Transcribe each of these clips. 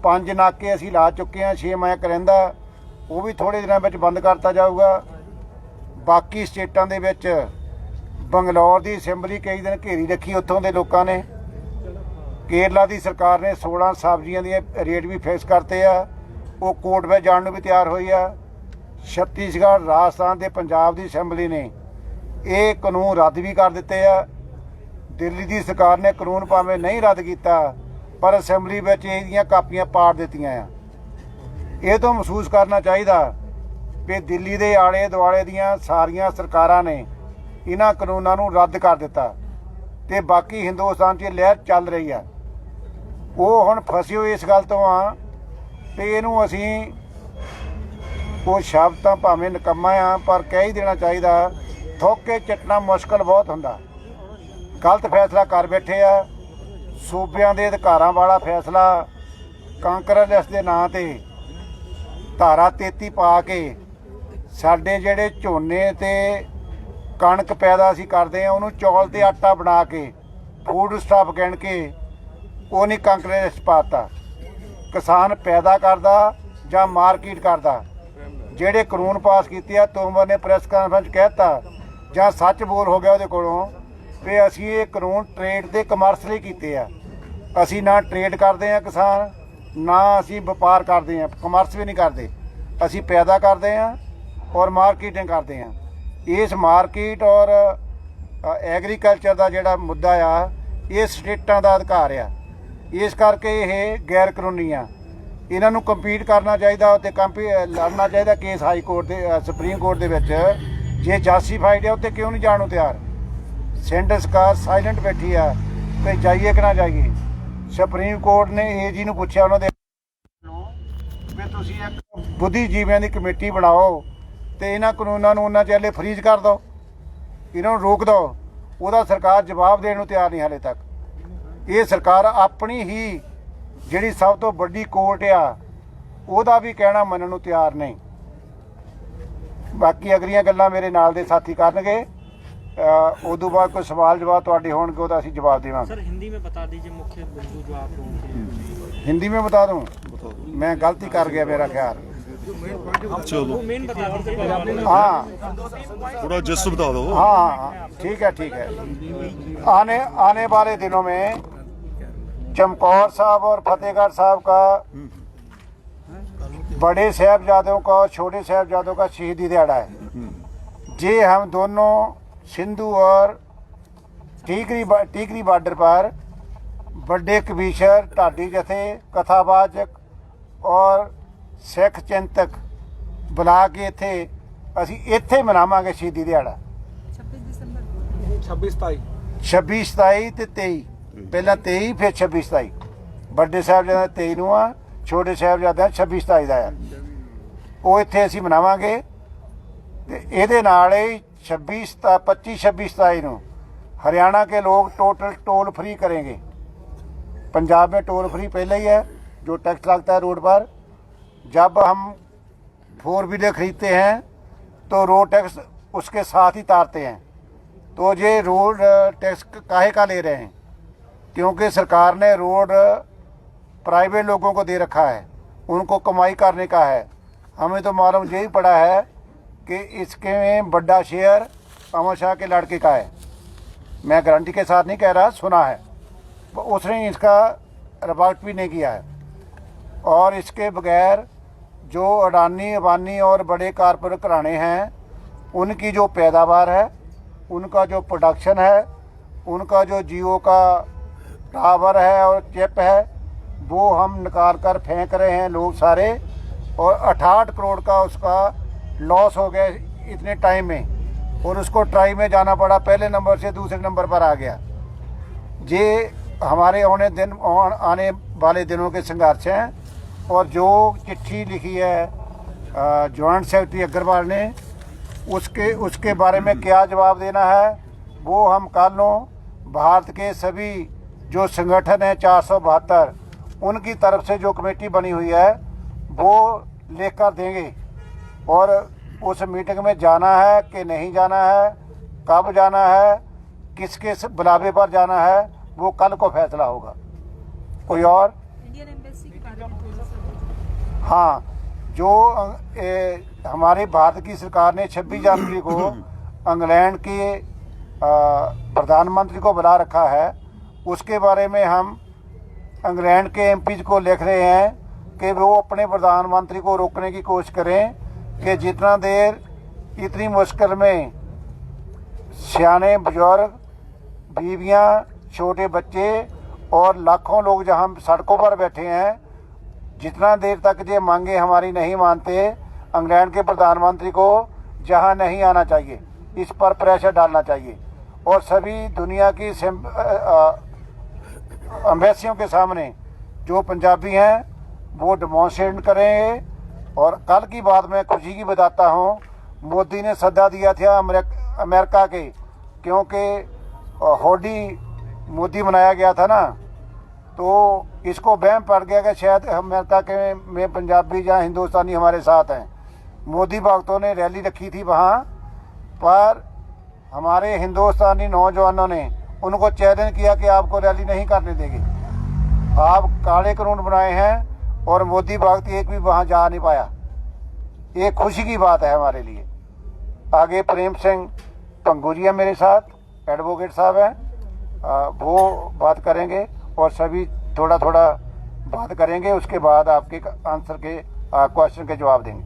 5 नाके असीं ला चुके हैं, 6 मैं करिंदा वो भी थोड़े दिनों में बंद करता जाऊगा। बाकी स्टेटां दे विच बंगलौर की असैंबली कई दिन घेरी रखी, उत्थों के लोगों ने। केरला की सरकार ने 16 सब्जियां दी रेट भी फिक्स करते आ, वो कोर्ट में जाने भी तैयार हुई आ। छत्तीसगढ़, राजस्थान ते पंजाब की असैंबली ने ये कानून रद्द भी कर दिते आ। दिल्ली की सरकार ने कानून भावें नहीं रद्द किया पर असैंबली में इहदियां कापियां पाड़ दित्तियां आ। ये तो महसूस करना चाहिए कि दिल्ली के आले दुआले दियां सारियां सरकारां ने इन्हां कानूनां नूं रद्द कर दिता ते बाकी हिंदुस्तान 'च लहर चल रही है। वो हुण फसे होए इस गल तो आ कि इहनूं असीं वो शब्द तां भावें निकम्मा आ पर कह ही देना चाहिए, थुक के चटना मुश्किल बहुत हुंदा। गलत फैसला कर बैठे आ। सूबिਆਂ ਦੇ ਅਧਿਕਾਰਾਂ वाला फैसला कांग्रेस के नां ते धारा 33 पा के साडे जिहड़े झोने ते कणक पैदा असीं करदे आ उहनूं चौल ते आटा बना के फूड स्टाफ गिण के वो नहीं कांग्रेस पाता। किसान पैदा करदा जां मार्केट करदा। ਜਿਹੜੇ कानून पास किए तोमर ने प्रैस कानफ्रेंस कहता जां सच बोल हो गया ਉਹਦੇ ਕੋਲੋਂ ਵੀ ਅਸੀਂ ਇਹ ਕਾਨੂੰਨ ट्रेड ਤੇ कमर्स ਲਈ ਕੀਤੇ ਆ। ਅਸੀਂ ਨਾ ट्रेड ਕਰਦੇ ਆ किसान, ना ਅਸੀਂ ਵਪਾਰ ਕਰਦੇ ਆ, कमर्स भी नहीं करते। ਅਸੀਂ पैदा करते हैं और मार्केटिंग करते हैं। इस मार्केट और एग्रीकल्चर का जोड़ा मुद्दा आ ये स्टेटां का अधिकार आ, इस करके ये गैर कानूनी आ। इन्हां नूं कंपीट करना चाहिए ते लड़ना चाहिए केस हाई कोर्ट के सुप्रीम कोर्ट के विच। जे जस्टिफाइड है उत्ते क्यों नहीं जाण नूं तैयार। सेंटर सरकार साइलेंट बैठी आ कि जाइए कि ना जाइए। सुप्रीम कोर्ट ने एजी नूं पुछया उन्हां दे भी तुसीं एक बुद्धिजीवियों की कमेटी बनाओ तो इन्हां कानूनां नूं उन्हां चेर फ्रीज कर दो, इन्हां नूं रोक दो। उहदा सरकार जवाब देण नूं तैयार नहीं हाले तक। ये सरकार अपनी ही जिहड़ी सब तो वड्डी कोर्ट आ उहदा भी कहना मनण नूं तैयार नहीं। बाकी अगलियां गल्लां मेरे नाल दे साथी करनगे। उदों बाद कोई सवाल जवाब तुहाडे होणगे उहदा असीं जवाब देवांगे। सर हिंदी में बता दीजिए मुख्य बिंदु जो आप लोगों के। हिंदी में बता दूं? मैं गलती कर गया मेरा ख्याल। चलो मेन बता दीजिए। हाँ थोड़ा जस्ट बता दो। हाँ ठीक है ठीक है। आने वाले दिनों में चमकौर साहब और फतेहगढ़ साहब का बड़े साहबजादों का और छोटे साहबजादों का शहीदी दिहाड़ा है। जे हम दोनों सिंधु और टीकरी बॉर्डर पर बड़े कबीशर, ढाडी जथे, कथावाचक और सिख चिंतक बुला के इत्थे असीं इत्थे मनावांगे शहीदी दिहाड़ा 26 27 ते 23। पहला 23 फिर 26 27। बड़े साहबजादे 23 नूं आ, छोटे साहबजादे 26 27 दा आ। वो इत्थे असीं मनावांगे ते इहदे नाल ही 25 26 27 नूं हरियाणा के लोग टोटल टोल फ्री करेंगे। पंजाब में टोल फ्री पहले ही है, जो टैक्स लगता है रोड पर। जब हम 4 व्हीलर खरीदते हैं तो रोड टैक्स उसके साथ ही तारते हैं। तो ये रोड टैक्स काहे का ले रहे हैं? क्योंकि सरकार ने रोड प्राइवेट लोगों को दे रखा है, उनको कमाई करने का है। हमें तो मालूम यही पड़ा है कि इसके में बड़ा शेयर अमर शाह के लड़के का है। मैं गारंटी के साथ नहीं कह रहा, सुना है। उसने इसका रिपोर्ट भी नहीं किया है। और इसके बगैर जो अडानी अबानी और बड़े कारपोरेट घराने हैं उनकी जो पैदावार है, उनका जो प्रोडक्शन है, उनका जो जियो का टावर है और चिप है, वो हम निकाल कर फेंक रहे हैं लोग सारे। और 68 करोड़ का उसका लॉस हो गया इतने टाइम में, और उसको ट्राई में जाना पड़ा, पहले नंबर से दूसरे नंबर पर आ गया। ये हमारे आने वाले दिनों के संघर्ष हैं। और जो चिट्ठी लिखी है जॉइंट सेक्रेटरी अग्रवाल ने, उसके बारे में क्या जवाब देना है वो हम कल भारत के सभी जो संगठन हैं 472 उनकी तरफ से जो कमेटी बनी हुई है वो लिख कर देंगे। और उस मीटिंग में जाना है कि नहीं जाना है, कब जाना है, किसके बुलावे पर जाना है, वो कल को फैसला होगा। कोई और? इंडियन एम्बेसी की बात हाँ, जो हमारे भारत की सरकार ने 26 जनवरी को इंग्लैंड के प्रधानमंत्री को बुला रखा है, उसके बारे में हम इंग्लैंड के एमपीज को लिख रहे हैं कि वो अपने प्रधानमंत्री को रोकने की कोशिश करें कि जितना देर इतनी मुश्किल में सियाने बुजुर्ग, बीवियां, छोटे बच्चे और लाखों लोग जहां सड़कों पर बैठे हैं, जितना देर तक ये मांगे हमारी नहीं मानते, इंग्लैंड के प्रधानमंत्री को जहां नहीं आना चाहिए, इस पर प्रेशर डालना चाहिए और सभी दुनिया की एम्बेसियों के सामने जो पंजाबी हैं वो डेमोन्स्ट्रेट करेंगे। और कल की बात मैं खुशी की बताता हूँ, मोदी ने सद्दा दिया था अमेरिका के, क्योंकि होली मोदी मनाया गया था ना, तो इसको वहम पड़ गया कि शायद अमेरिका के में पंजाबी या हिंदुस्तानी हमारे साथ हैं। मोदी भक्तों ने रैली रखी थी वहाँ पर, हमारे हिंदुस्तानी नौजवानों ने उनको चैलेंज किया कि आपको रैली नहीं करने देंगे, आप काले कानून बनाए हैं और मोदी भक्त एक भी वहाँ जा नहीं पाया। ये खुशी की बात है हमारे लिए। आगे प्रेम सिंह पंगुरिया मेरे साथ एडवोकेट साहब हैं, वो बात करेंगे और सभी थोड़ा थोड़ा बात करेंगे, उसके बाद आपके आंसर के क्वेश्चन के जवाब देंगे।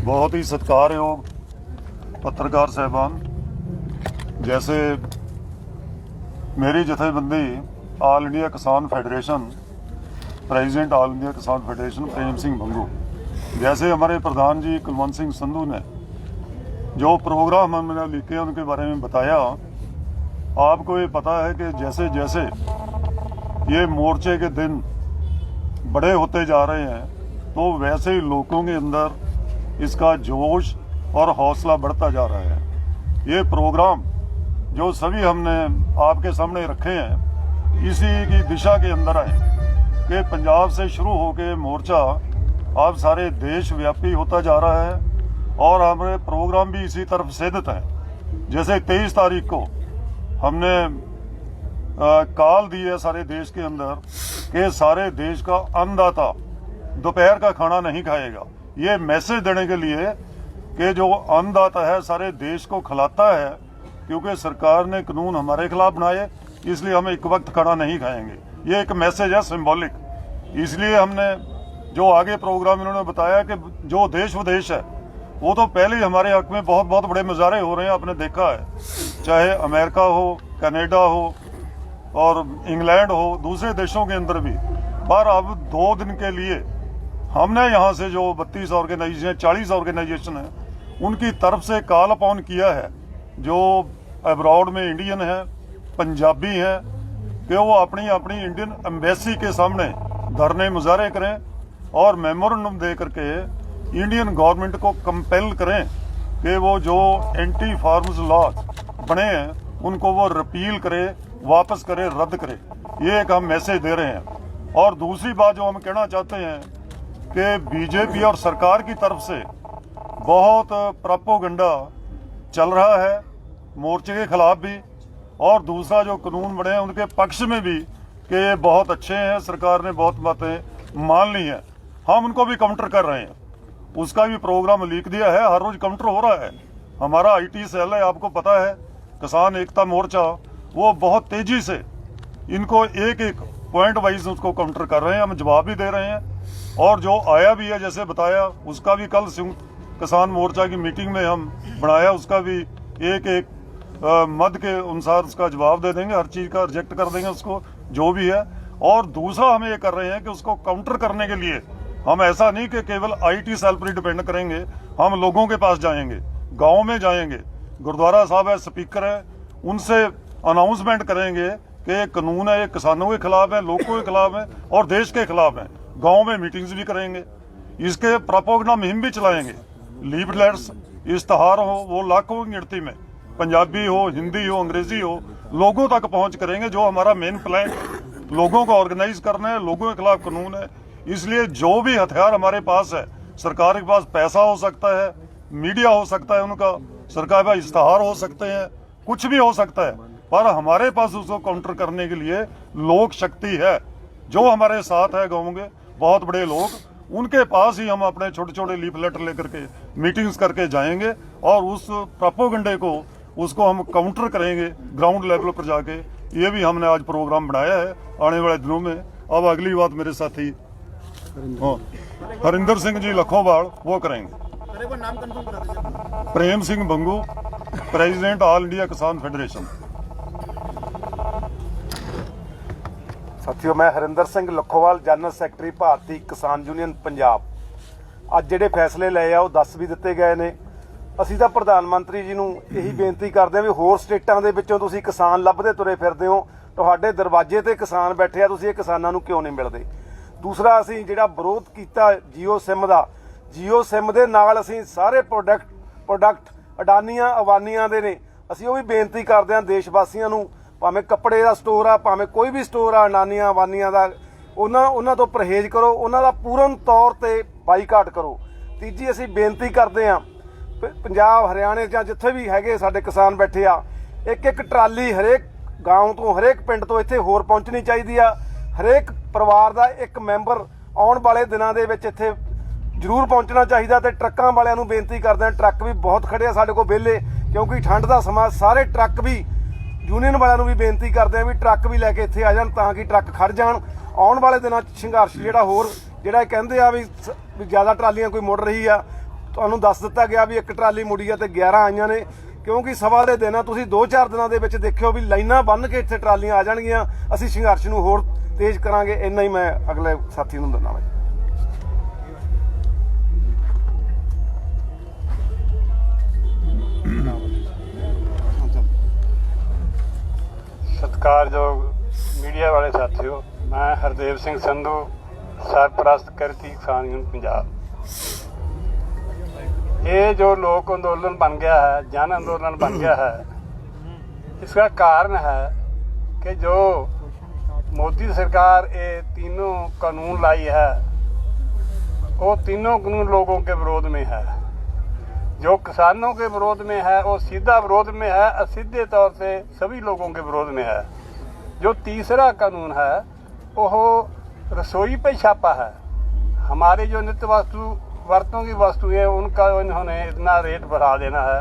बहुत ही सत्कारयोग पत्रकार साहबान, जैसे मेरी जथेबंदी all India Kisan federation, president all India Kisan federation प्रेम सिंह भंगू, जैसे हमारे प्रधान जी कुलवंत सिंह संधू ने जो प्रोग्राम हमने लिखे उनके बारे में बताया, आपको ये पता है कि जैसे जैसे ये मोर्चे के दिन बड़े होते जा रहे हैं, तो वैसे ही लोगों के अंदर इसका जोश और हौसला बढ़ता जा रहा है। ये प्रोग्राम जो सभी हमने आपके सामने रखे हैं, इसी की दिशा के अंदर है कि पंजाब से शुरू होकर मोर्चा अब सारे देश व्यापी होता जा रहा है और हमारे प्रोग्राम भी इसी तरफ सेधित हैं। जैसे 23 तारीख को हमने कॉल दी है सारे देश के अंदर कि सारे देश का अन्नदाता दोपहर का खाना नहीं खाएगा। ये मैसेज देने के लिए कि जो अन्नदाता है सारे देश को खिलाता है, क्योंकि सरकार ने कानून हमारे खिलाफ बनाए, इसलिए हम एक वक्त खाना नहीं खाएंगे। ये एक मैसेज है सिंबॉलिक। इसलिए हमने जो आगे प्रोग्राम इन्होंने बताया कि जो देश विदेश है वो तो पहले ही हमारे हक में बहुत बहुत बड़े मुजाहरे हो रहे हैं, आपने देखा है, चाहे अमेरिका हो, कनाडा हो और इंग्लैंड हो, दूसरे देशों के अंदर भी। पर अब 2 दिन के लिए हमने यहाँ से जो 32 ऑर्गेनाइजेशन 40 ऑर्गेनाइजेशन है उनकी तरफ से कॉल अपॉन किया है, जो अब्रॉड में इंडियन है, पंजाबी हैं, कि वो अपनी अपनी इंडियन एम्बेसी के सामने धरने मुजाहरे करें और मेमोरेंडम दे करके इंडियन गवर्नमेंट को कंपेल करें कि वो जो एंटी फार्मर्स लॉ बने हैं उनको वो रिपील करे, वापस करे, रद्द करे। ये एक हम मैसेज दे रहे हैं। और दूसरी बात जो हम कहना चाहते हैं कि बीजेपी और सरकार की तरफ से बहुत प्रोपेगेंडा चल रहा है मोर्चे के खिलाफ भी, और दूसरा जो कानून बने हैं उनके पक्ष में भी कि ये बहुत अच्छे हैं, सरकार ने बहुत बातें मान ली हैं। हम उनको भी काउंटर कर रहे हैं, उसका भी प्रोग्राम लीक दिया है, हर रोज काउंटर हो रहा है। हमारा IT सेल है, आपको पता है, किसान एकता मोर्चा, वो बहुत तेजी से इनको एक एक पॉइंट वाइज उसको काउंटर कर रहे हैं, हम जवाब भी दे रहे हैं। और जो आया भी है जैसे बताया, उसका भी कल किसान मोर्चा की मीटिंग में हम बनाया, उसका भी एक एक मद के अनुसार उसका जवाब दे देंगे, हर चीज़ का रिजेक्ट कर देंगे उसको जो भी है। और दूसरा हम ये कर रहे हैं कि उसको काउंटर करने के लिए हम ऐसा नहीं कि केवल IT सेल पर ही डिपेंड करेंगे, हम लोगों के पास जाएंगे, गाँव में जाएंगे, गुरुद्वारा साहब है, स्पीकर है, उनसे अनाउंसमेंट करेंगे कि ये कानून है, ये किसानों के खिलाफ है, लोगों के खिलाफ है और देश के खिलाफ है। गाँव में मीटिंग्स भी करेंगे, इसके प्रोपेगेंडा मुहिम भी चलाएंगे, लीफलेट्स, इश्तहार हो, वो लाखों की गिनती में, पंजाबी हो, हिंदी हो, अंग्रेजी हो, लोगों तक पहुंच करेंगे। जो हमारा मेन प्लान लोगों को ऑर्गेनाइज करना है, लोगों के खिलाफ कानून है। इसलिए जो भी हथियार हमारे पास है, सरकार के पास पैसा हो सकता है, मीडिया हो सकता है, उनका सरकार का इश्तहार हो सकते हैं, कुछ भी हो सकता है, पर हमारे पास उसको काउंटर करने के लिए लोक शक्ति है, जो हमारे साथ है गाँव के बहुत बड़े लोग, उनके पास ही हम अपने छोटे छोटे लीफलेट लेकर के मीटिंग्स करके जाएंगे और उस प्रोपेगेंडे को उसको हम काउंटर करेंगे ग्राउंड लेवल पर जाके। ये भी हमने आज प्रोग्राम बनाया है आने वाले दिनों में। अब अगली बात मेरे साथी हरिंदर सिंह जी लखोवाल वो करेंगे। Prem Singh Bhangu, president all India Kisan federation. ਸਾਥੀਓ, ਮੈਂ Harinder Singh Lakhowal, general secretary Bharti Kisan union Punjab. ਅੱਜ ਜਿਹੜੇ ਫੈਸਲੇ ਲਏ ਆ ਉਹ ਦੱਸ ਵੀ ਦਿੱਤੇ ਗਏ ਨੇ। ਅਸੀਂ ਤਾਂ ਪ੍ਰਧਾਨ ਮੰਤਰੀ ਜੀ ਨੂੰ ਇਹੀ ਬੇਨਤੀ ਕਰਦੇ ਹਾਂ ਵੀ ਹੋਰ ਸਟੇਟਾਂ ਦੇ ਵਿੱਚੋਂ ਤੁਸੀਂ ਕਿਸਾਨ ਲੱਭਦੇ ਤੁਰੇ ਫਿਰਦੇ ਹੋ, ਤੁਹਾਡੇ ਦਰਵਾਜ਼ੇ ਤੇ ਕਿਸਾਨ ਬੈਠੇ ਆ, ਤੁਸੀਂ ਇਹ ਕਿਸਾਨਾਂ ਨੂੰ ਕਿਉਂ ਨਹੀਂ ਮਿਲਦੇ। ਦੂਸਰਾ, ਅਸੀਂ ਜਿਹੜਾ ਵਿਰੋਧ ਕੀਤਾ ਜੀਓ ਸਿਮ ਦਾ, ਜੀਓ ਸਿਮ ਦੇ ਨਾਲ ਅਸੀਂ ਸਾਰੇ ਪ੍ਰੋਡਕਟ ਅਡਾਨੀਆਂ ਅਵਾਨੀਆਂ ਦੇ ਨੇ, ਅਸੀਂ ਉਹ ਵੀ ਬੇਨਤੀ ਕਰਦੇ ਹਾਂ ਦੇਸ਼ ਵਾਸੀਆਂ ਨੂੰ, ਭਾਵੇਂ ਕੱਪੜੇ ਦਾ ਸਟੋਰ ਆ, ਭਾਵੇਂ ਕੋਈ ਵੀ ਸਟੋਰ ਆ ਅਡਾਨੀਆਂ ਅਵਾਨੀਆਂ ਦਾ, ਉਹਨਾਂ ਤੋਂ ਪਰਹੇਜ਼ ਕਰੋ, ਉਹਨਾਂ ਦਾ ਪੂਰਨ ਤੌਰ ਤੇ ਬਾਈਕਾਟ ਕਰੋ। ਤੀਜੀ, ਅਸੀਂ ਬੇਨਤੀ ਕਰਦੇ ਹਾਂ ਪੰਜਾਬ ਹਰਿਆਣੇ ਜਾਂ ਜਿੱਥੇ ਵੀ ਹੈਗੇ ਸਾਡੇ ਕਿਸਾਨ ਬੈਠੇ ਆ, ਇੱਕ ਇੱਕ ਟਰਾਲੀ ਹਰੇਕ ਗਾঁव ਤੋਂ ਹਰੇਕ ਪਿੰਡ ਤੋਂ ਇੱਥੇ ਹੋਰ ਪਹੁੰਚਣੀ ਚਾਹੀਦੀ ਆ। ਹਰੇਕ ਪਰਿਵਾਰ ਦਾ ਇੱਕ ਮੈਂਬਰ ਆਉਣ ਵਾਲੇ ਦਿਨਾਂ ਦੇ ਵਿੱਚ ਇੱਥੇ ਜ਼ਰੂਰ ਪਹੁੰਚਣਾ ਚਾਹੀਦਾ। ਤੇ ਟਰੱਕਾਂ ਵਾਲਿਆਂ ਨੂੰ ਬੇਨਤੀ ਕਰਦੇ ਹਾਂ, ਟਰੱਕ ਵੀ ਬਹੁਤ ਖੜੇ ਆ ਸਾਡੇ ਕੋਲ ਵਿਹਲੇ, ਕਿਉਂਕਿ ਠੰਡ ਦਾ ਸਮਾਂ, ਸਾਰੇ ਟਰੱਕ ਵੀ ਯੂਨੀਅਨ ਵਾਲਿਆਂ ਨੂੰ ਵੀ ਬੇਨਤੀ ਕਰਦੇ ਆ ਵੀ ਟਰੱਕ ਵੀ ਲੈ ਕੇ ਇੱਥੇ ਆ ਜਾਣ ਤਾਂ ਕਿ ਟਰੱਕ ਖੜ ਜਾਣ। ਆਉਣ ਵਾਲੇ ਦਿਨਾਂ 'ਚ ਸੰਘਰਸ਼ ਜਿਹੜਾ ਹੋਰ ਜਿਹੜਾ ਕਹਿੰਦੇ ਆ ਵੀ ਜ਼ਿਆਦਾ ਟਰਾਲੀਆਂ ਕੋਈ ਮੁੜ ਰਹੀ ਆ, ਤੁਹਾਨੂੰ ਦੱਸ ਦਿੱਤਾ ਗਿਆ ਵੀ ਇੱਕ ਟਰਾਲੀ ਮੁੜੀ ਆ ਤੇ 11 ਆਈਆਂ ਨੇ, ਕਿਉਂਕਿ ਸਭਾ ਦੇ ਦਿਨ ਆ। ਤੁਸੀਂ 2-4 ਦਿਨਾਂ ਦੇ ਵਿੱਚ ਦੇਖਿਓ ਵੀ ਲਾਈਨਾਂ ਬੰਨ੍ਹ ਕੇ ਇੱਥੇ ਟਰਾਲੀਆਂ ਆ ਜਾਣਗੀਆਂ। ਅਸੀਂ ਸੰਘਰਸ਼ ਨੂੰ ਹੋਰ ਤੇਜ਼ ਕਰਾਂਗੇ। ਇੰਨਾ ਹੀ ਮੈਂ ਅਗਲੇ ਸਾਥੀ ਨੂੰ ਦਿੰਦਾ ਵਾ। ਸਤਿਕਾਰਯੋਗ ਮੀਡੀਆ ਵਾਲੇ ਸਾਥੀਓ, ਮੈਂ ਹਰਦੇਵ ਸਿੰਘ ਸੰਧੂ, ਸਰਪ੍ਰਸਤ ਕਿਰਤੀ ਕਿਸਾਨ ਯੂਨੀਅਨ ਪੰਜਾਬ। ये जो लोक आंदोलन बन गया है, जन आंदोलन बन गया है, इसका कारण है कि जो मोदी सरकार ये तीनों कानून लाई है, वो तीनों कानून लोगों के विरोध में है। जो किसानों के विरोध में है वो सीधा विरोध में है, असीधे तौर से सभी लोगों के विरोध में है। जो तीसरा कानून है वो रसोई पे छापा है। हमारे जो नित्य वस्तु वरतों की वस्तु है उनका इन्होंने इतना रेट बढ़ा देना है।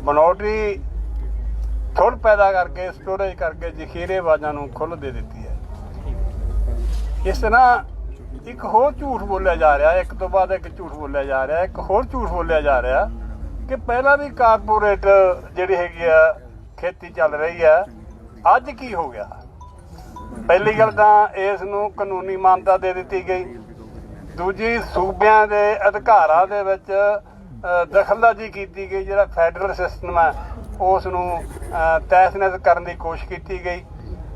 बनौटी थोड़ पैदा करके स्टोरेज करके जखीरेबाजां नूं खुल दे दी है। इस तरह एक होर झूठ बोलिया जा रहा है, एक तो बाद एक झूठ बोलिया जा रहा है। एक होर झूठ बोलिया जा रहा कि पहला भी कारपोरेट जिहड़ी हैगी आ खेती चल रही है, अज की हो गया। पहली गल तां इस नूं कानूनी मानता दे दी गई। दूजी, सूबिਆਂ ਦੇ ਅਧਿਕਾਰਾਂ ਦੇ ਵਿੱਚ ਦਖਲਅੰਦਾਜ਼ੀ ਕੀਤੀ ਗਈ। ਜਿਹੜਾ ਫੈਡਰਲ ਸਿਸਟਮ ਹੈ ਉਸ ਨੂੰ ਤਹਿਸ-ਨਹਿਸ ਕਰਨ ਦੀ ਕੋਸ਼ਿਸ਼ ਕੀਤੀ ਗਈ।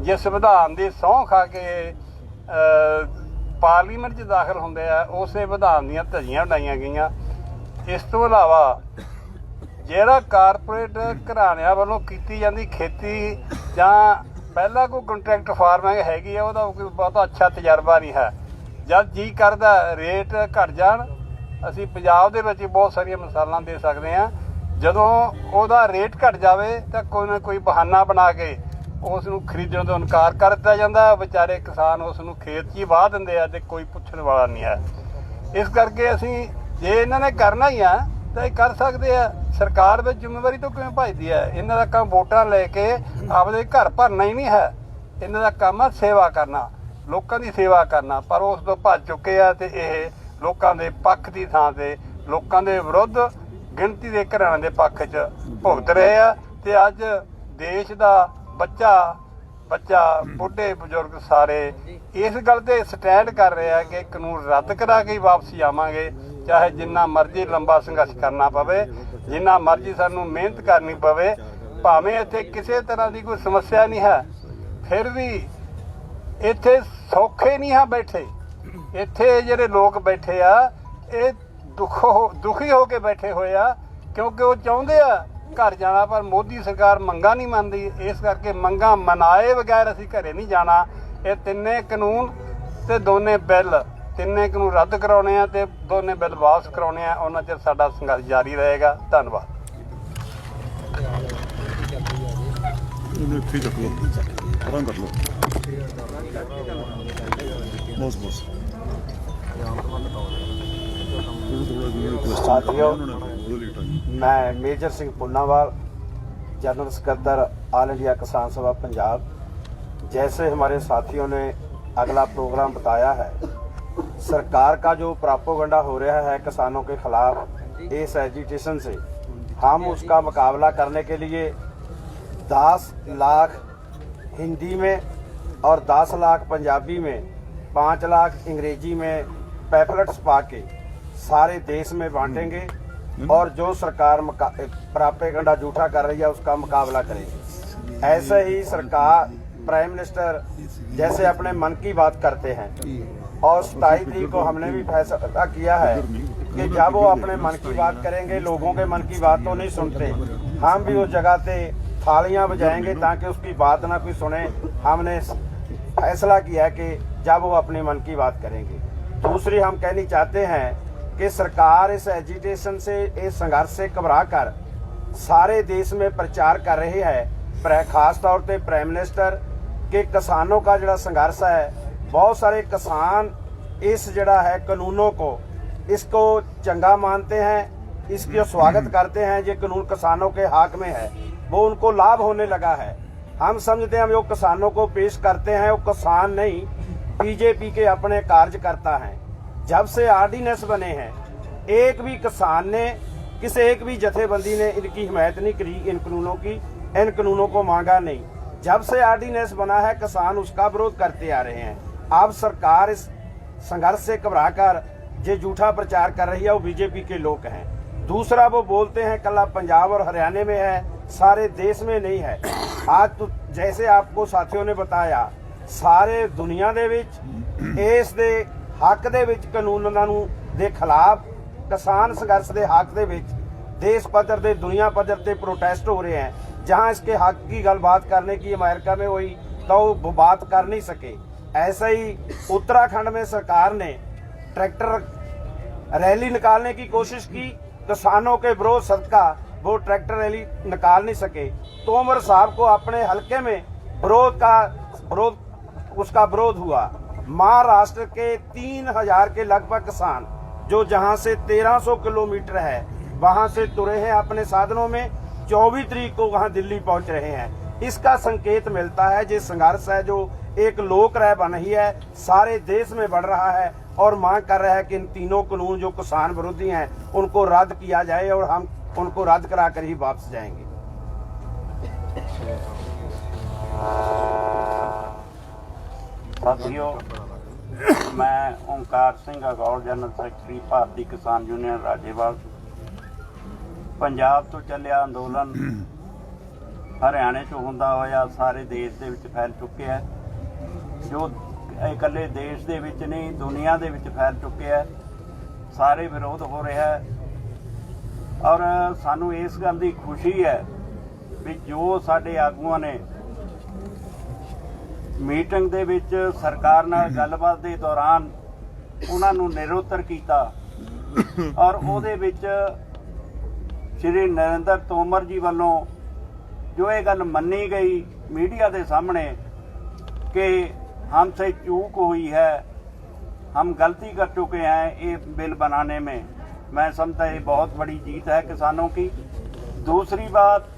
ਜਿਸ ਵਿਧਾਨ ਦੀ ਸਹੁੰ ਖਾ ਕੇ ਪਾਰਲੀਮੈਂਟ 'ਚ ਦਾਖਲ ਹੁੰਦੇ ਆ, ਉਸੇ ਵਿਧਾਨ ਦੀਆਂ ਧੱਜੀਆਂ ਉਡਾਈਆਂ ਗਈਆਂ। ਇਸ ਤੋਂ ਇਲਾਵਾ ਜਿਹੜਾ ਕਾਰਪੋਰੇਟ ਘਰਾਣਿਆਂ ਵੱਲੋਂ ਕੀਤੀ ਜਾਂਦੀ ਖੇਤੀ ਜਾਂ ਪਹਿਲਾਂ ਕੋਈ ਕੰਟਰੈਕਟ ਫਾਰਮਿੰਗ ਹੈਗੀ ਆ, ਉਹਦਾ ਕੋਈ ਬਹੁਤਾ ਅੱਛਾ ਤਜਰਬਾ ਨਹੀਂ ਹੈ। जब जी करता रेट घट जान, असी पंजाब दे विच बहुत सारिया मिसालां दे सकते हैं। जदों उहदा रेट घट जाए तो कोई ना कोई बहाना बना के उस नूं खरीदण तो इनकार कर दिता जाता है। बेचारे किसान उस नूं खेत 'च ही वाह दिंदे आ ते कोई पुछण वाला नहीं है। इस करके असी जे इन्हां ने करना ही है तो कर सकते हैं। सरकार विच जिम्मेवारी तो किवें भजदी है? इन्हां दा काम वोटां लैके आपदे घर भरना ही नहीं है। इन्हां दा काम है सेवा करना, लोगों की सेवा करना। पर उस तो भज चुके हैं तो यह लोगों के पक्ष की थां से लोगों के विरुद्ध गिणती के घराने के पक्ष च भुगत रहे हैं। तो अज देश का बच्चा बुढ़े बुजुर्ग सारे इस गल ते स्टैंड कर रहे हैं कि कानून रद्द करा के ही वापसी आवांगे, चाहे जिन्ना मर्जी लंबा संघर्ष करना पवे, जिन्ना मर्जी सानू मेहनत करनी पवे, भावें इत्थे किसी तरह की कोई समस्या नहीं है, फिर भी इत्थे सौखे नहीं है बैठे। इत्थे जिहड़े लोग बैठे आ ये दुखी हो के बैठे हुए आ, क्योंकि वो चाहुंदे आ घर जाना, पर मोदी सरकार मंगां नहीं मनदी। इस करके मंगां मनाए बगैर असीं घरे नहीं जाना। ये तिन्ने कानून ते दोने बिल, तिन्ने कानून रद्द कराने आ ते दोने बिल वापस कराने आ। उन्हां चिर साडा संघर्ष जारी रहेगा। धन्नवाद। ਇਹਨੂੰ ਇੱਥੇ ਚੱਕ ਲਓ, ਆਰਾਮ ਕਰ ਲਓ। ਬਸ साथियों, मैं मेजर सिंह पुन्नावाल, जनरल सकत्तर ऑल इंडिया किसान सभा पंजाब। जैसे हमारे साथियों ने अगला प्रोग्राम बताया है, सरकार का जो प्रोपेगेंडा हो रहा है किसानों के खिलाफ इस एजिटेशन से, हम उसका मुकाबला करने के लिए 10 लाख हिंदी में और 10 लाख पंजाबी में, 5 लाख अंग्रेजी में पैफलेट्स पा के सारे देश में बांटेंगे और जो सरकार प्रोपेगेंडा झूठा कर रही है उसका मुकाबला करेंगे। ऐसे ही सरकार, प्राइम मिनिस्टर जैसे अपने मन की बात करते हैं और 27 तारीख को हमने भी फैसला किया है कि जब वो अपने मन की बात करेंगे, लोगों के मन की बात तो नहीं सुनते, हम भी उस जगह पे थालियां बजाएंगे ताकि उसकी बात ना कोई सुने। हमने फैसला किया है कि जब वो अपने मन की बात करेंगे। दूसरी हम कहनी चाहते हैं कि सरकार इस एजिटेशन से, इस संघर्ष से घबरा कर सारे देश में प्रचार कर रही है, खास तौर पे प्राइम मिनिस्टर के किसानों का जड़ा संघर्ष है। बहुत सारे किसान इस जड़ा है कानूनों को, इसको चंगा मानते हैं, इसका स्वागत करते हैं। ये कानून किसानों के हक में है, वो उनको लाभ होने लगा है। हम समझते हैं जो किसानों को पेश करते हैं वो किसान नहीं, बीजेपी के अपने कार्यकर्ता हैं। जब से ऑर्डिनेंस बने हैं, एक भी किसान ने, किसी एक भी जथेबंदी ने इनकी हिमायत नहीं करी, इन कानूनों की, इन कानूनों को मांगा नहीं। जब से ऑर्डिनेंस बना है किसान उसका विरोध करते आ रहे हैं। अब सरकार इस संघर्ष से घबरा कर जो झूठा प्रचार कर रही है वो बीजेपी के लोग हैं। दूसरा, वो बोलते हैं कला पंजाब और हरियाणा में है, सारे देश में नहीं है। आज तो जैसे आपको साथियों ने बताया, सारे दुनिया दे विच इस दे हक दे विच कानूनां नूं दे खिलाफ, किसान संघर्ष दे हक दे विच देश पद्धर दे, दुनिया पद्धर ते प्रोटेस्ट हो रहे हैं। जहां इसके हक की गलबात करने की अमेरिका में हुई तो वो बात कर नहीं सके। ऐसे ही उत्तराखंड में सरकार ने ट्रैक्टर रैली निकालने की कोशिश की, किसानों के विरोध सदका वो ट्रैक्टर रैली निकाल नहीं सके। तोमर साहब को अपने हलके में उसका विरोध हुआ। महाराष्ट्र के 3000 के लगभग किसान जो जहां से 1300 किलोमीटर है वहां से तुरे हैं अपने साधनों में, 24 तारीख को वहां दिल्ली पहुंच रहे हैं। इसका संकेत मिलता है जो संघर्ष है, जो एक लोक राय बन रही है, सारे देश में बढ़ रहा है और मांग कर रहा है कि इन तीनों कानून जो किसान विरोधी हैं उनको रद्द किया जाए और हम उनको रद्द करा कर ही वापस जाएंगे। साथियों, मैं ओंकार सिंह अगौर, जनरल सैकटरी भारतीय किसान यूनियन राजेवाल। पंजाब तो चलिया अंदोलन हरियाणे चों हुंदा होया सारे देश दे विच फैल चुके हैं, जो इकल्ले देश दे विच नहीं दुनिया दे विच फैल चुके हैं। सारे विरोध हो रहा है और सानू इस गल दी खुशी है भी जो साडे आगूआं ने मीटिंग दे विच सरकार नाल गलबात दे दौरान उन्हां नूं निरुत्तर कीता और उहदे विच श्री नरेंद्र तोमर जी वालों जो ये गल मन्नी गई मीडिया के सामने कि हमसे चूक हुई है, हम गलती कर चुके हैं ये बिल बनाने में, मैं समझता ये बहुत बड़ी जीत है किसानों की। दूसरी बात,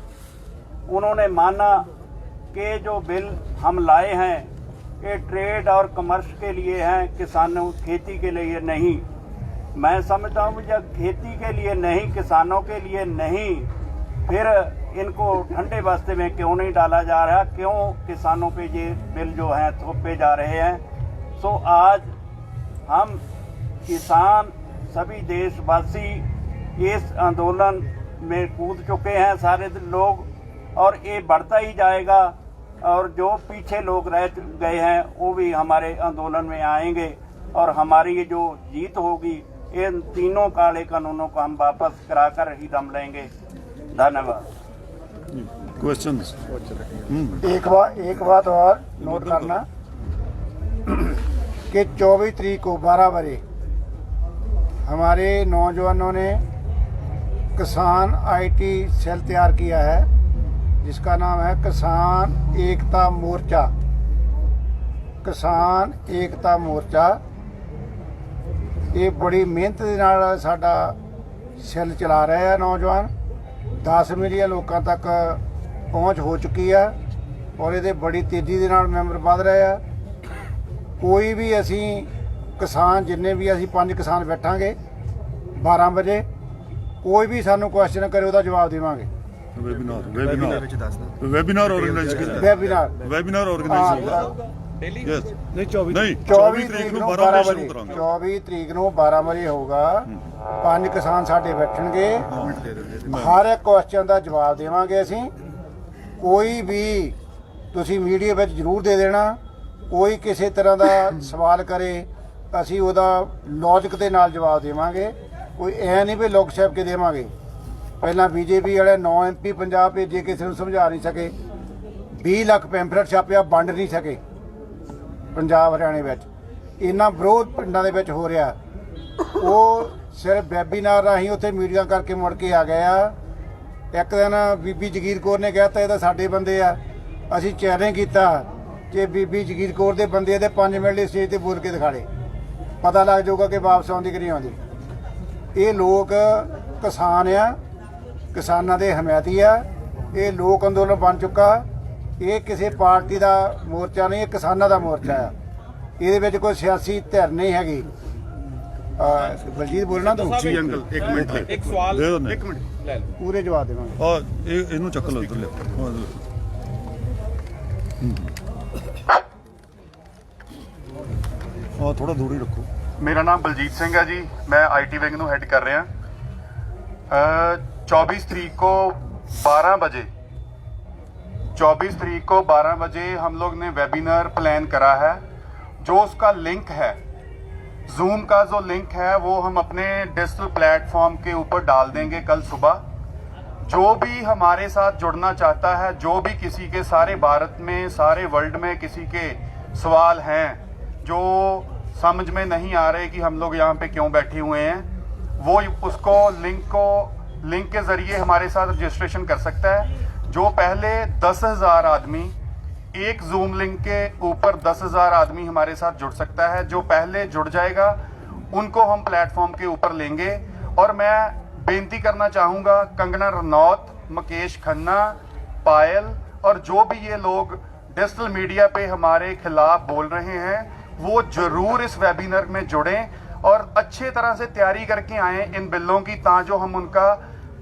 उन्होंने माना कि जो बिल हम लाए हैं ये ट्रेड और कमर्स के लिए हैं, किसानों खेती के लिए नहीं। मैं समझता हूँ जब खेती के लिए नहीं, किसानों के लिए नहीं, फिर इनको ठंडे बस्ते में क्यों नहीं डाला जा रहा, क्यों किसानों पे ये बिल जो हैं थोपे जा रहे हैं। सो आज हम किसान सभी देशवासी इस आंदोलन में कूद चुके हैं सारे लोग, और ये बढ़ता ही जाएगा और जो पीछे लोग रह गए हैं वो भी हमारे आंदोलन में आएंगे और हमारी ये जो जीत होगी इन तीनों काले कानूनों को हम वापस कराकर ही दम लेंगे। धन्यवाद। क्वेश्चंस? एक बात और नोट करना कि 24 तारीख को 12 बजे हमारे नौजवानों ने किसान आईटी सेल तैयार किया है जिसका नाम है किसान एकता मोर्चा। किसान एकता मोर्चा ये बड़ी मेहनत ਦੇ ਨਾਲ ਸਾਡਾ ਸੈੱਲ ਚਲਾ ਰਹੇ ਆ ਨੌਜਵਾਨ। 10 ਮਿਲੀਅਨ ਲੋਕਾਂ ਤੱਕ ਪਹੁੰਚ ਹੋ ਚੁੱਕੀ ਆ ਔਰ ਇਹਦੇ ਬੜੀ ਤੇਜ਼ੀ ਦੇ ਨਾਲ ਮੈਂਬਰ ਵੱਧ ਰਹੇ ਆ। ਕੋਈ ਵੀ ਅਸੀਂ ਕਿਸਾਨ ਜਿੰਨੇ ਵੀ ਅਸੀਂ 5 ਕਿਸਾਨ ਬੈਠਾਂਗੇ 12 ਵਜੇ, ਕੋਈ ਵੀ ਸਾਨੂੰ ਕੁਐਸਚਨ ਕਰੇ ਉਹਦਾ ਜਵਾਬ ਦੇਵਾਂਗੇ। ਵੈਬੀਨਾਰ ਆਰਗੇਨਾਈਜ਼ ਕੀਤਾ। ਵੈਬੀਨਾਰ ਆਰਗੇਨਾਈਜ਼ ਡੇਲੀ ਨਹੀਂ 24 ਤਰੀਕ ਨੂੰ 12 ਵਜੇ 24 ਤਰੀਕ ਨੂੰ 12 ਵਜੇ ਹੋਊਗਾ। 5 ਕਿਸਾਨ ਸਾਡੇ ਬੈਠਣਗੇ, ਹਰ ਇੱਕ ਕੁਐਸਚਨ ਦਾ ਜਵਾਬ ਦੇਵਾਂਗੇ ਅਸੀਂ। ਕੋਈ ਵੀ ਤੁਸੀਂ ਮੀਡੀਆ ਵਿੱਚ ਜ਼ਰੂਰ ਦੇ ਦੇਣਾ। ਕੋਈ ਕਿਸੇ ਤਰ੍ਹਾਂ ਦਾ ਸਵਾਲ ਕਰੇ ਅਸੀਂ ਉਹਦਾ ਲੌਜਿਕ ਦੇ ਨਾਲ ਜਵਾਬ ਦੇਵਾਂਗੇ। ਕੋਈ ਐ ਨਹੀਂ ਵੀ ਲੋਕ ਛਾਪ ਕੇ ਦੇਵਾਂਗੇ। ਪਹਿਲਾਂ ਬੀਜੇਪੀ ਵਾਲੇ 9 MP ਪੰਜਾਬ ਭੇਜੇ, ਕਿਸੇ ਨੂੰ ਸਮਝਾ ਨਹੀਂ ਸਕੇ। 20 ਲੱਖ ਪੈਂਫਲੇਟ ਛਾਪਿਆ, ਵੰਡ ਨਹੀਂ ਸਕੇ। ਪੰਜਾਬ ਹਰਿਆਣੇ ਵਿੱਚ ਇੰਨਾ ਵਿਰੋਧ ਪਿੰਡਾਂ ਦੇ ਵਿੱਚ ਹੋ ਰਿਹਾ। ਉਹ ਸਿਰਫ ਵੈਬੀਨਾਰ ਰਾਹੀਂ ਉੱਥੇ ਮੀਟਿੰਗਾਂ ਕਰਕੇ ਮੁੜ ਕੇ ਆ ਗਏ ਆ। ਇੱਕ ਦਿਨ ਬੀਬੀ ਜਗੀਰ ਕੌਰ ਨੇ ਕਹਿ ਤਾ ਇਹ ਤਾਂ ਸਾਡੇ ਬੰਦੇ ਆ। ਅਸੀਂ ਚੈਲੰਜ ਕੀਤਾ ਕਿ ਬੀਬੀ ਜਗੀਰ ਕੌਰ ਦੇ ਬੰਦੇ ਦੇ 5 ਮਿੰਟ ਲਈ ਸਟੇਜ ਤੇ ਬੋਲ ਕੇ ਦਿਖਾੜੇ, ਪਤਾ ਲੱਗ ਜਾਊਗਾ ਕਿ ਵਾਪਸ ਆਉਂਦੀ ਕਿ ਨਹੀਂ ਆਉਂਦੀ। ਇਹ ਲੋਕ ਕਿਸਾਨ ਆ, ਕਿਸਾਨਾਂ ਦੇ ਹਮਾਇਤੀ ਆ। ਇਹ ਲੋਕ ਅੰਦੋਲਨ ਬਣ ਚੁੱਕਾ। ਇਹ ਕਿਸੇ ਪਾਰਟੀ ਦਾ ਮੋਰਚਾ ਨਹੀਂ, ਇਹ ਕਿਸਾਨਾਂ ਦਾ ਮੋਰਚਾ ਆ। ਇਹਦੇ ਵਿੱਚ ਕੋਈ ਸਿਆਸੀ ਧਿਰ ਨਹੀਂ ਹੈਗੀ। ਬਲਜੀਤ ਬੋਲਣਾ ਤੂੰ? ਜੀ ਅੰਕਲ ਇੱਕ ਮਿੰਟ ਇੱਕ ਸਵਾਲ ਦੇ ਦਿੰਦੇ। ਇੱਕ ਮਿੰਟ ਲੈ ਲਓ। ਪੂਰੇ ਜਵਾਬ ਦੇਵਾਂਗੇ। ਇਹਨੂੰ ਚੱਕ ਲਓ ਇੱਧਰ ਲਿਆ। ਥੋੜਾ ਦੂਰੀ ਰੱਖੋ। मेरा नाम बलजीत सिंह है जी, मैं IT विंग ਨੂੰ हेड कर रहा। 24 तरीक को 12 बजे 24 तरीक को 12 बजे हम लोग ने वेबिनार प्लान करा है। जो उसका लिंक है, जूम का जो लिंक है वो हम अपने डिजिटल प्लेटफॉर्म के ऊपर डाल देंगे कल सुबह। जो भी हमारे साथ जुड़ना चाहता है, जो भी किसी के सारे भारत में, सारे वर्ल्ड में किसी के सवाल हैं जो समझ में नहीं आ रहे कि हम लोग यहाँ पे क्यों बैठे हुए हैं, वो उसको लिंक के ज़रिए हमारे साथ रजिस्ट्रेशन कर सकता है। जो पहले 10,000 आदमी, एक जूम लिंक के ऊपर 10,000 आदमी हमारे साथ जुड़ सकता है। जो पहले जुड़ जाएगा उनको हम प्लेटफॉर्म के ऊपर लेंगे। और मैं बेनती करना चाहूँगा, कंगना रनौत, मुकेश खन्ना, पायल और जो भी ये लोग डिजिटल मीडिया पे हमारे खिलाफ बोल रहे हैं, वो जरूर इस वेबिनार में जुड़ें और अच्छे तरह से तैयारी करके आएँ इन बिलों की, ताकि हम उनका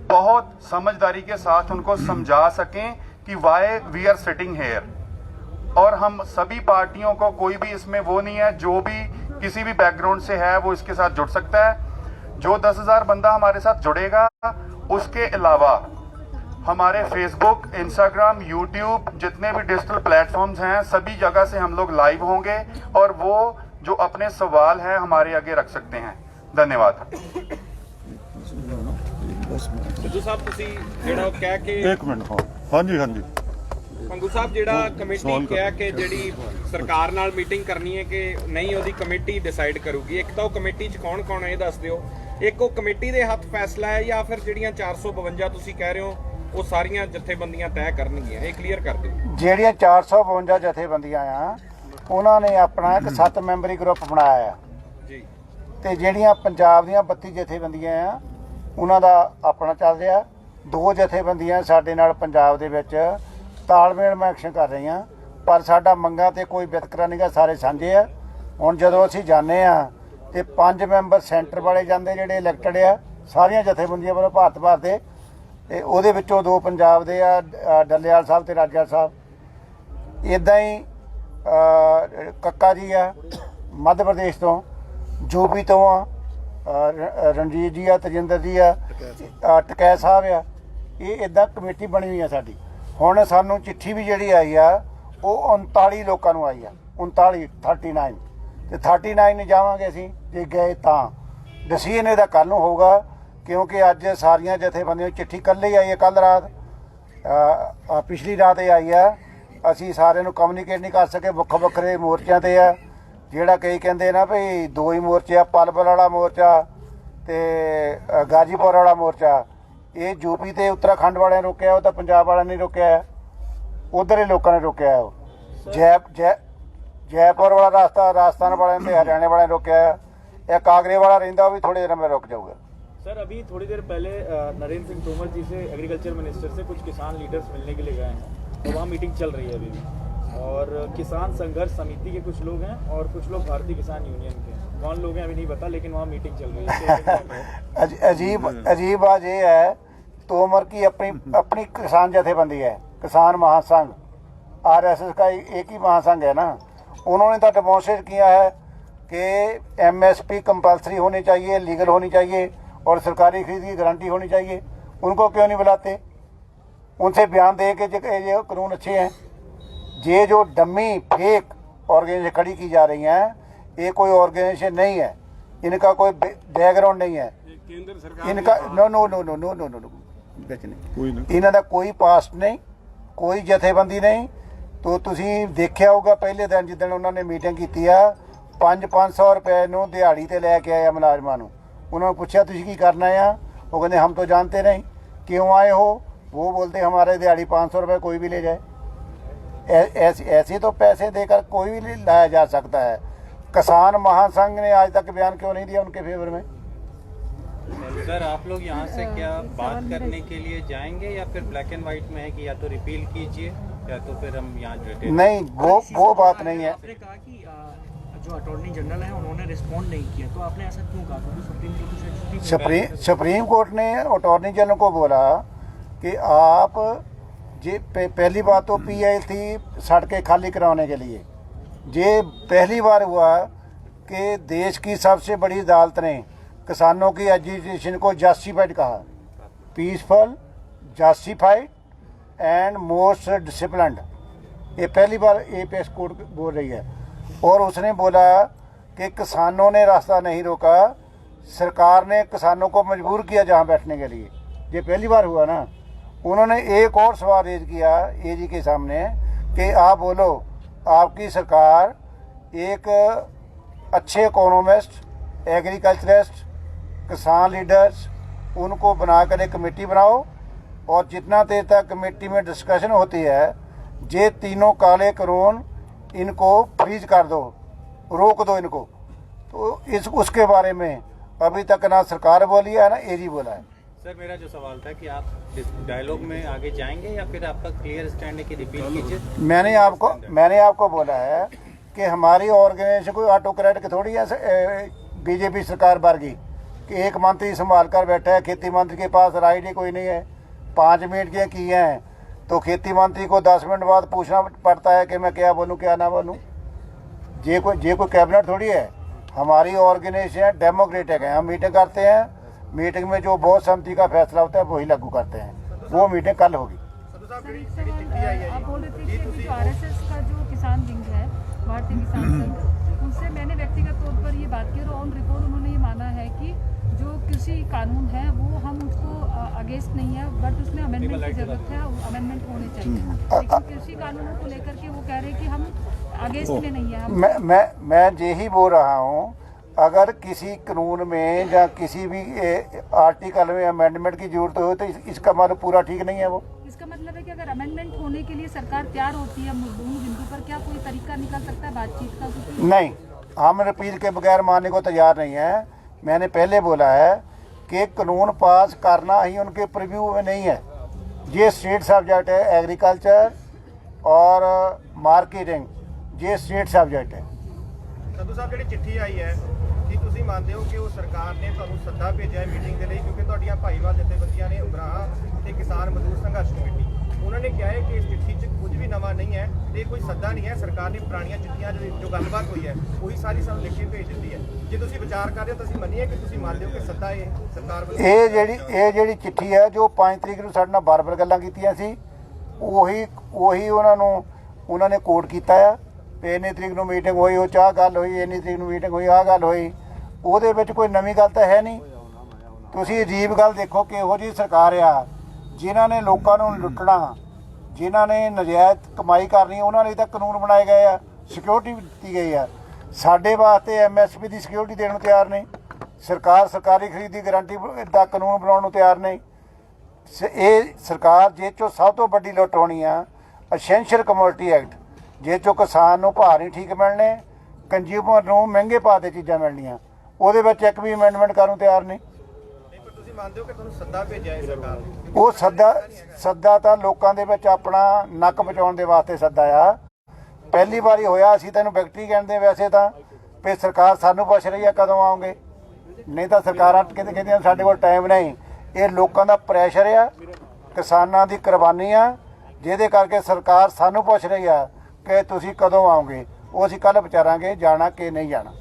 बहुत समझदारी के साथ उनको समझा सकें कि why we are sitting here. और हम सभी पार्टियों को, कोई भी इसमें वो नहीं है, जो भी किसी भी बैकग्राउंड से है वो इसके साथ जुड़ सकता है। जो 10,000 बंदा हमारे साथ जुड़ेगा, उसके अलावा हमारे फेसबुक, इंस्टाग्राम, यूट्यूब, जितने भी डिजिटल प्लेटफॉर्म्स हैं, सभी जगह से हम लोग लाइव होंगे और वो जो अपने सवाल हैं हमारे आगे रख सकते हैं। धन्यवाद। ਸਿੱਧੂ ਸਾਹਿਬ ਤੁਸੀਂ ਜਿਹੜਾ ਉਹ ਕਹਿ ਕੇ ਇੱਕ ਮਿੰਟ। ਹਾਂਜੀ ਪੰਗੂ ਸਾਹਿਬ ਜਿਹੜਾ ਕਮੇਟੀ ਸਵਾਲ ਕਰੋ। ਕਿਹਾ ਕਿ ਜਿਹੜੀ ਸਰਕਾਰ ਨਾਲ ਮੀਟਿੰਗ ਕਰਨੀ ਹੈ ਕਿ ਨਹੀਂ, ਉਹਦੀ ਕਮੇਟੀ ਡਿਸਾਈਡ ਕਰੂਗੀ। ਇੱਕ ਤਾਂ ਉਹ ਕਮੇਟੀ 'ਚ ਕੌਣ ਕੌਣ ਹੈ ਇਹ ਦੱਸ ਦਿਓ। ਇੱਕ ਉਹ ਕਮੇਟੀ ਦੇ ਹੱਥ ਫੈਸਲਾ ਹੈ ਜਾਂ ਫਿਰ ਜਿਹੜੀਆਂ 452 ਤੁਸੀਂ ਕਹਿ ਰਹੇ ਹੋ ਉਹ ਸਾਰੀਆਂ ਜਥੇਬੰਦੀਆਂ ਤੈਅ ਕਰਨਗੀਆਂ? ਇਹ ਕਲੀਅਰ ਕਰ ਦਿਓ। ਜਿਹੜੀਆਂ 452 ਜਥੇਬੰਦੀਆਂ ਆ ਉਹਨਾਂ ਨੇ ਆਪਣਾ ਇੱਕ 7 ਮੈਂਬਰੀ ਗਰੁੱਪ ਬਣਾਇਆ ਆ ਜੀ, ਤੇ ਜਿਹੜੀਆਂ ਪੰਜਾਬ ਦੀਆਂ 32 ਜਥੇਬੰਦੀਆਂ ਆ ਉਹਨਾਂ ਦਾ ਆਪਣਾ ਚੱਲ ਰਿਹਾ। 2 ਜਥੇਬੰਦੀਆਂ ਸਾਡੇ ਨਾਲ ਪੰਜਾਬ ਦੇ ਵਿੱਚ ਤਾਲਮੇਲ ਨਾਲ ਐਕਸ਼ਨ ਕਰ ਰਹੀਆਂ, ਪਰ ਸਾਡਾ ਮੰਗਾਂ ਤੇ ਕੋਈ ਵਿਤਕਰਾ ਨਹੀਂਗਾ, ਸਾਰੇ ਸਾਂਝੇ ਆ। ਹੁਣ ਜਦੋਂ ਅਸੀਂ ਜਾਂਦੇ ਆ ਤੇ 5 ਮੈਂਬਰ ਸੈਂਟਰ ਵਾਲੇ ਜਾਂਦੇ ਜਿਹੜੇ ਇਲੈਕਟਡ ਆ ਸਾਰੀਆਂ ਜਥੇਬੰਦੀਆਂ ਵੱਲੋਂ ਭਾਰਤ ਭਰ ਦੇ, ਤੇ ਉਹਦੇ ਵਿੱਚੋਂ 2 ਪੰਜਾਬ ਦੇ ਆ, ਡੱਲੇਵਾਲ ਸਾਹਿਬ ਤੇ ਰਾਜਾ ਸਾਹਿਬ। ਇੱਦਾਂ ਹੀ ਕੱਕਾ ਜੀ ਆ ਮੱਧ ਪ੍ਰਦੇਸ਼ ਤੋਂ, ਯੂਪੀ ਤੋਂ ਆ ਰਣਜੀਤ ਜੀ ਆ, ਤਜਿੰਦਰ ਜੀ ਆ, ਟਕੈ ਸਾਹਿਬ ਆ। ਇਹ ਇੱਦਾਂ ਕਮੇਟੀ ਬਣੀ ਹੋਈ ਆ ਸਾਡੀ। ਹੁਣ ਸਾਨੂੰ ਚਿੱਠੀ ਵੀ ਜਿਹੜੀ ਆਈ ਆ ਉਹ 39 ਲੋਕਾਂ ਨੂੰ ਆਈ ਆ, 39 ਤੇ 39 ਨਹੀਂ ਜਾਵਾਂਗੇ ਅਸੀਂ, ਜੇ ਗਏ ਤਾਂ ਡਿਸੀਜਨ ਇਹਦਾ ਕੱਲ੍ਹ ਨੂੰ ਹੋਊਗਾ, ਕਿਉਂਕਿ ਅੱਜ ਸਾਰੀਆਂ ਜਥੇਬੰਦੀਆਂ ਚਿੱਠੀ ਕੱਲ੍ਹ ਹੀ ਆਈ ਹੈ, ਕੱਲ੍ਹ ਰਾਤ, ਪਿਛਲੀ ਰਾਤ ਇਹ ਆਈ ਆ। ਅਸੀਂ ਸਾਰਿਆਂ ਨੂੰ ਕਮਿਊਨੀਕੇਟ ਨਹੀਂ ਕਰ ਸਕੇ, ਵੱਖੋ ਵੱਖਰੇ ਮੋਰਚਿਆਂ 'ਤੇ ਆ। ਜਿਹੜਾ ਕਈ ਕਹਿੰਦੇ ਨਾ ਵੀ 2 ਹੀ ਮੋਰਚੇ ਆ, ਪਲਵਲ ਵਾਲਾ ਮੋਰਚਾ ਤੇ ਗਾਜੀਪੁਰ ਵਾਲਾ ਮੋਰਚਾ, ਇਹ ਯੂਪੀ ਤੇ ਉੱਤਰਾਖੰਡ ਵਾਲਿਆਂ ਨੇ ਰੋਕਿਆ, ਉਹ ਤਾਂ ਪੰਜਾਬ ਵਾਲਿਆਂ ਨੇ ਰੋਕਿਆ, ਉਧਰ ਦੇ ਲੋਕਾਂ ਨੇ ਰੋਕਿਆ। ਉਹ जयपुर वाला रास्ता राजस्थान वाले ने, हरियाणा वाले ने रोकया है। एक आगरे वाला रहिंदा वो भी थोड़ी देर में रुक जाऊगा। सर अभी थोड़ी देर पहले नरेंद्र सिंह तोमर जी से, एग्रीकल्चर मिनिस्टर से, कुछ किसान लीडर्स मिलने के लिए गए हैं, तो वहाँ मीटिंग चल रही है अभी भी, और किसान संघर्ष समिति के कुछ लोग हैं और कुछ लोग भारतीय किसान यूनियन के हैं। कौन लोग हैं अभी नहीं पता, लेकिन वहाँ मीटिंग चल रही है। अजीब बात ये है, तोमर की अपनी किसान जथेबंदी है, किसान महासंघ, RSS का एक ही महासंघ है ना। उन्होंने तो डेमोन्स्ट्रेट किया है कि MSP कंपल्सरी होनी चाहिए, लीगल होनी चाहिए और सरकारी खरीद की गारंटी होनी चाहिए। उनको क्यों नहीं बुलाते? उनसे बयान दे के ये कानून अच्छे हैं। ये जो डमी फेक ऑर्गेनाइजेशन खड़ी की जा रही हैं, ये कोई ऑर्गेनाइजेशन नहीं है, इनका कोई बैकग्राउंड नहीं है, इनका इन्हों का कोई पास्ट नहीं, कोई जथेबंदी नहीं। तो तुसी देखिया होगा पहले दिन जिदन उन्होंने मीटिंग की है, 500 रुपए नूं दिहाड़ी ते लैके आया मुलाजमां नूं। उन्होंने पूछा तुसी की करना है, वो कहते हम तो जानते नहीं क्यों आए हो। वो बोलते हमारे दिहाड़ी 500 रुपये कोई भी ले जाए। ऐसे तो पैसे देकर कोई भी लाया जा सकता है। किसान महासंघ ने आज तक बयान क्यों नहीं दिया उनके फेवर में? सर आप लोग यहाँ से क्या बात करने के लिए जाएंगे या फिर ब्लैक एंड व्हाइट में है कि या तो रिपील कीजिए या तो फिर हम यहाँ जुटे? नहीं, वो बात नहीं है। आपने कहा कि जो अटॉर्नी जनरल है उन्होंने रिस्पॉन्ड नहीं किया, तो आपने ऐसा क्यों कहा? क्योंकि सुप्रीम कोर्ट ने अटॉर्नी जनरल को बोला कि आप पहली बात तो PI थी सड़कें खाली कराने के लिए। ये पहली बार हुआ कि देश की सबसे बड़ी अदालत ने किसानों की एजिटेशन को जस्टिफाइड कहा, peaceful, justified and most disciplined. ये पहली बार APS कोर्ट बोल रही है। और उसने बोला कि किसानों ने रास्ता नहीं रोका, सरकार ने किसानों को मजबूर किया जहाँ बैठने के लिए। ये पहली बार हुआ ना। उन्होंने एक और सवाल रेज किया AG के सामने कि आप बोलो, आपकी सरकार एक अच्छे इकोनॉमिस्ट, एग्रीकल्चरिस्ट, किसान लीडर्स, उनको बनाकर एक कमेटी बनाओ और जितना देर तक कमेटी में डिस्कशन होती है, ये तीनों काले कानून इनको फ्रीज कर दो, रोक दो इनको। तो उसके बारे में अभी तक ना सरकार बोली है ना AG बोला है। सर मेरा जो सवाल था कि आप डायलॉग में आगे जाएंगे या फिर आपका क्लियर स्टैंड है कि रिपील कीजिए? मैंने आपको बोला है कि हमारी ऑर्गेनाइजेशन कोई ऑटोक्रेट थोड़ी है BJP सरकार वर्गी कि एक मंत्री संभाल कर बैठा है, खेती मंत्री के पास राइट ही कोई नहीं है। 5 मिनट की हैं तो खेती मंत्री को 10 मिनट बाद पूछना पड़ता है कि मैं क्या बोलूँ क्या ना बोलूँ। ये कोई कैबिनेट थोड़ी है। हमारी ऑर्गेनाइजेशन डेमोक्रेटिक है, हम मीटिंग करते हैं, मीटिंग में जो बहुत सहमति का फैसला होता है वही लागू करते हैं। वो मीटिंग कल होगी। आप बोल रहे थे कि जो RSS का जो किसान विंग है, भारतीय किसान संघ, उनसे मैंने व्यक्तिगत तौर पर ये बात की और ऑन रिकॉर्ड उन्होंने ये माना है कि जो कृषि कानून है वो हम उसको अगेंस्ट नहीं है, बट उसमें अमेंडमेंट की जरूरत है, अमेंडमेंट होने चाहिए। लेकिन कृषि कानूनों को लेकर के वो कह रहे हैं कि हम अगेंस्ट में नहीं है। मैं यही बोल रहा हूँ, अगर किसी कानून में या किसी भी आर्टिकल में अमेंडमेंट की जरूरत हो तो इसका मतलब पूरा ठीक नहीं है। वो इसका मतलब है कि अगर अमेंडमेंट होने के लिए सरकार तैयार होती है दोनों बिंदु पर, क्या कोई तरीका निकल सकता है बातचीत का? नहीं, हम रिपील के बगैर मानने को तैयार नहीं है। मैंने पहले बोला है कि कानून पास करना ही उनके प्रीव्यू में नहीं है। ये स्टेट सब्जेक्ट है, एग्रीकल्चर और मार्केटिंग, ये स्टेट सब्जेक्ट है। संधू साहब ਜਿਹੜੀ ਚਿੱਠੀ ਆਈ ਹੈ, ਕੀ ਤੁਸੀਂ ਮੰਨਦੇ ਹੋ ਕਿ ਉਹ ਸਰਕਾਰ ਨੇ ਤੁਹਾਨੂੰ ਸੱਦਾ ਭੇਜਿਆ ਹੈ ਮੀਟਿੰਗ ਦੇ ਲਈ? ਕਿਉਂਕਿ ਤੁਹਾਡੀਆਂ ਭਾਈਵਾਲ ਜਥੇਬੰਦੀਆਂ ਨੇ ਉਗਰਾਹਾਂ ਤੇ ਕਿਸਾਨ ਮਜ਼ਦੂਰ ਸੰਘਰਸ਼ ਕਮੇਟੀ, ਉਹਨਾਂ ਨੇ ਕਿਹਾ ਹੈ ਕਿ ਇਸ ਚਿੱਠੀ 'ਚ ਕੁਝ ਵੀ ਨਵਾਂ ਨਹੀਂ ਹੈ ਤੇ ਕੋਈ ਸੱਦਾ ਨਹੀਂ ਹੈ। ਸਰਕਾਰ ਨੇ ਪੁਰਾਣੀਆਂ ਚਿੱਠੀਆਂ ਜੋ ਗੱਲਬਾਤ ਹੋਈ ਹੈ ਉਹੀ ਸਾਰੀ ਸਾਨੂੰ ਲਿਖ ਕੇ ਭੇਜ ਦਿੱਤੀ ਹੈ। ਜੇ ਤੁਸੀਂ ਵਿਚਾਰ ਕਰ ਰਹੇ ਹੋ ਤਾਂ ਅਸੀਂ ਮੰਨੀਏ ਕਿ ਤੁਸੀਂ ਮੰਨਦੇ ਹੋ ਕਿ ਸੱਦਾ ਇਹ ਸਰਕਾਰ ਵੱਲੋਂ? ਇਹ ਜਿਹੜੀ ਚਿੱਠੀ ਹੈ ਜੋ 5 ਤਰੀਕ ਨੂੰ ਸਾਡੇ ਨਾਲ ਬਾਰ-ਬਾਰ ਗੱਲਾਂ ਕੀਤੀਆਂ ਸੀ, ਉਹੀ ਉਹਨਾਂ ਨੇ ਕੋਟ ਕੀਤਾ ਆ। ਇੰਨੀ ਤਰੀਕ ਨੂੰ ਮੀਟਿੰਗ ਹੋਈ, ਉਹ ਚਾਹ ਗੱਲ ਹੋਈ, ਇੰਨੀ ਤਰੀਕ ਨੂੰ ਮੀਟਿੰਗ ਹੋਈ, ਆਹ ਗੱਲ ਹੋਈ। ਉਹਦੇ ਵਿੱਚ ਕੋਈ ਨਵੀਂ ਗੱਲ ਤਾਂ ਹੈ ਨਹੀਂ। ਤੁਸੀਂ ਅਜੀਬ ਗੱਲ ਦੇਖੋ ਕਿ ਇਹੋ ਜਿਹੀ ਸਰਕਾਰ ਆ ਜਿਨ੍ਹਾਂ ਨੇ ਲੋਕਾਂ ਨੂੰ ਲੁੱਟਣਾ, ਜਿਨ੍ਹਾਂ ਨੇ ਨਜਾਇਜ਼ ਕਮਾਈ ਕਰਨੀ, ਉਹਨਾਂ ਲਈ ਤਾਂ ਕਾਨੂੰਨ ਬਣਾਏ ਗਏ ਆ, ਸਿਕਿਉਰਿਟੀ ਦਿੱਤੀ ਗਈ ਆ। ਸਾਡੇ ਵਾਸਤੇ MSP ਦੀ ਸਿਕਿਉਰਿਟੀ ਦੇਣ ਨੂੰ ਤਿਆਰ ਨਹੀਂ। ਸਰਕਾਰ ਸਰਕਾਰੀ ਖਰੀਦ ਦੀ ਗਾਰੰਟੀ ਦਾ ਕਾਨੂੰਨ ਬਣਾਉਣ ਨੂੰ ਤਿਆਰ ਨਹੀਂ। ਇਹ ਸਰਕਾਰ ਜੇ ਚੋਂ ਸਭ ਤੋਂ ਵੱਡੀ ਲੁੱਟ ਹੋਣੀ ਆ ਅਸੈਂਸ਼ੀਅਲ ਕਮੋਡਿਟੀ ਐਕਟ, ਜੇ ਚੋਂ ਕਿਸਾਨ ਨੂੰ ਭਾਅ ਨਹੀਂ ਠੀਕ ਮਿਲਣੇ, ਕੰਜ਼ਿਊਮਰ ਨੂੰ ਮਹਿੰਗੇ ਭਾਅ ਤੇ ਚੀਜ਼ਾਂ ਮਿਲਣੀਆਂ, ਉਹਦੇ ਵਿੱਚ ਇੱਕ ਵੀ ਅਮੈਂਡਮੈਂਟ ਕਰਨ ਨੂੰ ਤਿਆਰ ਨਹੀਂ। ਨਹੀਂ, ਪਰ ਤੁਸੀਂ ਮੰਨਦੇ ਹੋ ਕਿ ਤੁਹਾਨੂੰ ਸੱਦਾ ਭੇਜਿਆ ਹੈ ਸਰਕਾਰ ਨੇ? ਉਹ ਸੱਦਾ ਤਾਂ ਲੋਕਾਂ ਦੇ ਵਿੱਚ ਆਪਣਾ ਨੱਕ ਬਚਾਉਣ ਦੇ ਵਾਸਤੇ ਸੱਦਾ ਆ। ਪਹਿਲੀ ਵਾਰੀ ਹੋਇਆ, ਅਸੀਂ ਤੈਨੂੰ ਵਿਅਕਤੀ ਕਹਿੰਦੇ ਵੈਸੇ ਤਾਂ ਵੀ ਸਰਕਾਰ ਸਾਨੂੰ ਪੁੱਛ ਰਹੀ ਆ ਕਦੋਂ ਆਉਂਗੇ, ਨਹੀਂ ਤਾਂ ਸਰਕਾਰਾਂ ਕਹਿੰਦੀਆਂ ਸਾਡੇ ਕੋਲ ਟਾਈਮ ਨਹੀਂ। ਇਹ ਲੋਕਾਂ ਦਾ ਪ੍ਰੈਸ਼ਰ ਆ, ਕਿਸਾਨਾਂ ਦੀ ਕੁਰਬਾਨੀ ਆ, ਜਿਹਦੇ ਕਰਕੇ ਸਰਕਾਰ ਸਾਨੂੰ ਪੁੱਛ ਰਹੀ ਆ ਕਿ ਤੁਸੀਂ ਕਦੋਂ ਆਓਗੇ। ਉਹ ਅਸੀਂ ਕੱਲ੍ਹ ਵਿਚਾਰਾਂਗੇ ਜਾਣਾ ਕਿ ਨਹੀਂ ਜਾਣਾ।